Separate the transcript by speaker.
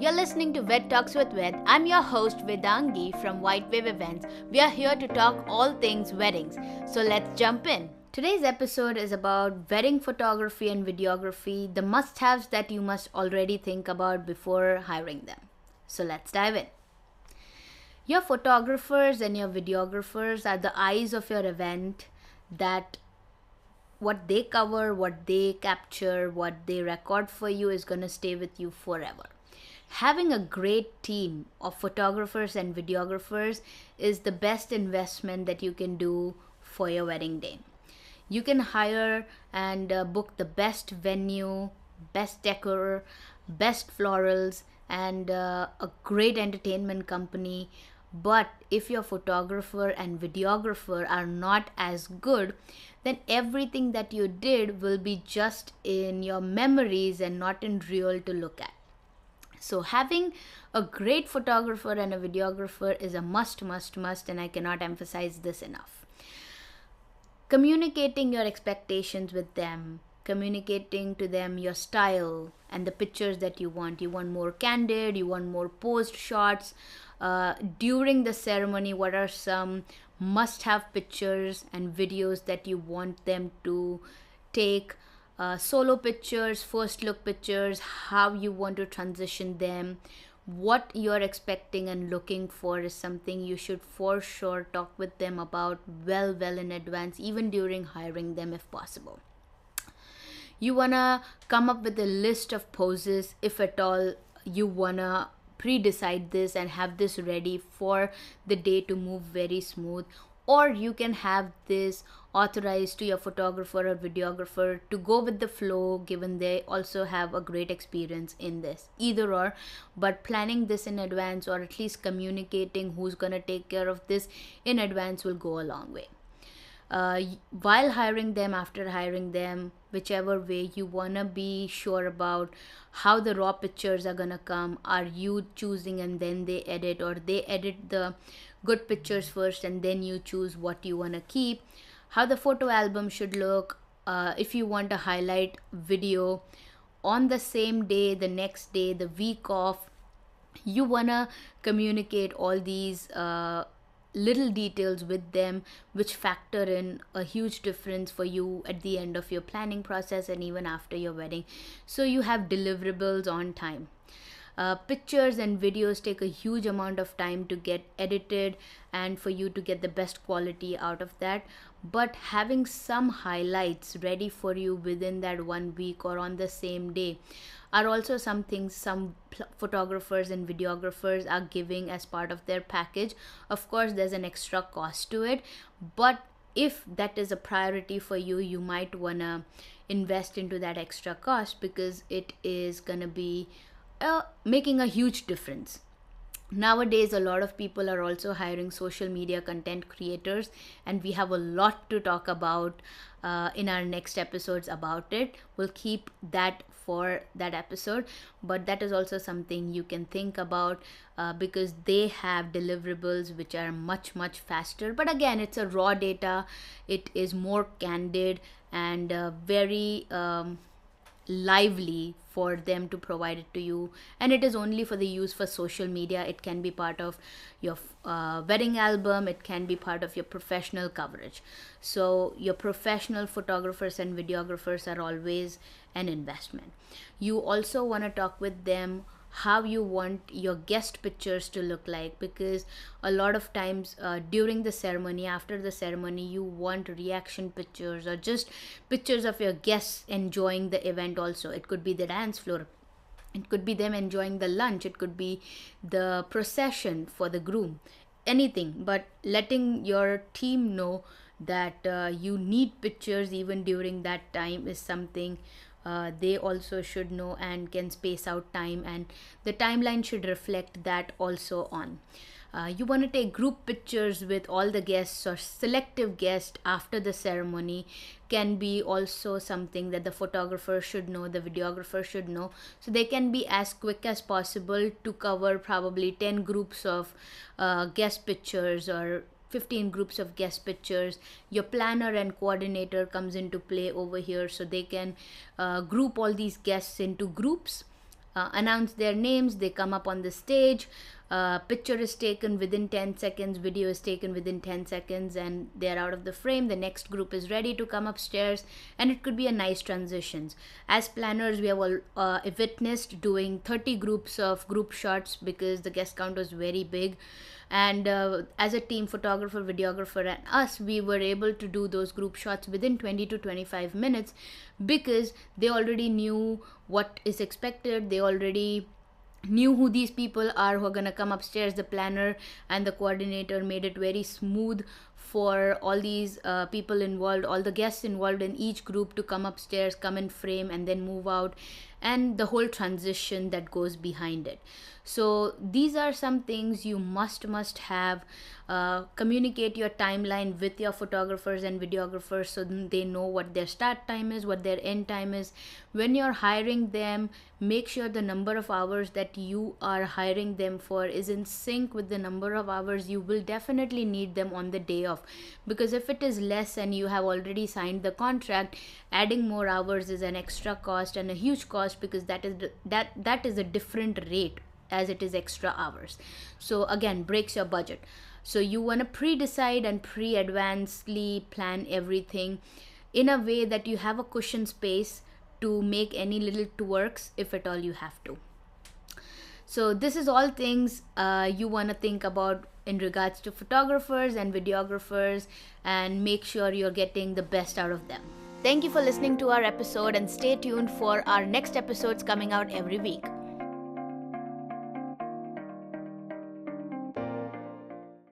Speaker 1: You're listening to Wed Talks with Wed. I'm your host Vedangi from White Wave Events. We are here to talk all things weddings. So let's jump in. Today's episode is about wedding photography and videography, the must-haves that you must already think about before hiring them. So let's dive in. Your photographers and your videographers are the eyes of your event, that what they cover, what they capture, what they record for you is going to stay with you forever. Having a great team of photographers and videographers is the best investment that you can do for your wedding day. You can hire and book the best venue, best decor, best florals, and a great entertainment company. But if your photographer and videographer are not as good, then everything that you did will be just in your memories and not in real to look at. So having a great photographer and a videographer is a must, and I cannot emphasize this enough. Communicating your expectations with them, communicating to them your style and the pictures that you want. You want more candid, you want more posed shots. During the ceremony, what are some must-have pictures and videos that you want them to take? Solo pictures, first look pictures, how you want to transition them, what you're expecting and looking for is something you should for sure talk with them about well in advance, even during hiring them if possible. You wanna come up with a list of poses, if at all you wanna pre-decide this and have this ready for the day to move very smooth. Or you can have this authorized to your photographer or videographer to go with the flow, given they also have a great experience in this. Either or, but planning this in advance or at least communicating who's going to take care of this in advance will go a long way. While hiring them, after hiring them, whichever way, you want to be sure about how the raw pictures are going to come. Are you choosing and then they edit, or they edit the good pictures first and then you choose what you want to keep? How the photo album should look, if you want to highlight video on the same day, the next day, the week off. You want to communicate all these little details with them, which factor in a huge difference for you at the end of your planning process and even after your wedding, so you have deliverables on time. Pictures and videos take a huge amount of time to get edited and for you to get the best quality out of that. But having some highlights ready for you within that 1 week or on the same day are also some things some photographers and videographers are giving as part of their package. Of course, there's an extra cost to it, but if that is a priority for you, you might want to invest into that extra cost because it is going to be making a huge difference. Nowadays, a lot of people are also hiring social media content creators, and we have a lot to talk about in our next episodes about it. We'll keep that for that episode, but that is also something you can think about because they have deliverables which are much faster. But again, it's a raw data, it is more candid and very lively for them to provide it to you, and it is only for the use for social media. It can be part of your wedding album, it can be part of your professional coverage. So your professional photographers and videographers are always an investment. You also want to talk with them how you want your guest pictures to look like, because a lot of times during the ceremony, after the ceremony, you want reaction pictures or just pictures of your guests enjoying the event. Also, it could be the dance floor, it could be them enjoying the lunch, it could be the procession for the groom, anything. But letting your team know that you need pictures even during that time is something they also should know and can space out time, and the timeline should reflect that also on. You want to take group pictures with all the guests or selective guests after the ceremony can be also something that the photographer should know, the videographer should know, so they can be as quick as possible to cover probably 10 groups of guest pictures or 15 groups of guest pictures. Your planner and coordinator comes into play over here, so they can group all these guests into groups announce their names, they come up on the stage, picture is taken within 10 seconds, video is taken within 10 seconds, and they're out of the frame. The next group is ready to come upstairs, and it could be a nice transitions. As planners, we have all witnessed doing 30 groups of group shots because the guest count was very big. And as a team, photographer, videographer, and us, we were able to do those group shots within 20 to 25 minutes because they already knew what is expected. They already knew who these people are who are going to come upstairs. The planner and the coordinator made it very smooth for all these people involved, all the guests involved in each group to come upstairs, come in frame, and then move out, and the whole transition that goes behind it. So these are some things you must have. Communicate your timeline with your photographers and videographers so they know what their start time is, what their end time is. When you're hiring them, make sure the number of hours that you are hiring them for is in sync with the number of hours you will definitely need them on the day of. Because if it is less and you have already signed the contract, adding more hours is an extra cost and a huge cost, because that is a different rate as it is extra hours. So again, breaks your budget. So you want to pre-decide and pre-advancedly plan everything in a way that you have a cushion space to make any little twerks if at all you have to. So this is all things you want to think about in regards to photographers and videographers, and make sure you're getting the best out of them. Thank you for listening to our episode, and stay tuned for our next episodes coming out every week.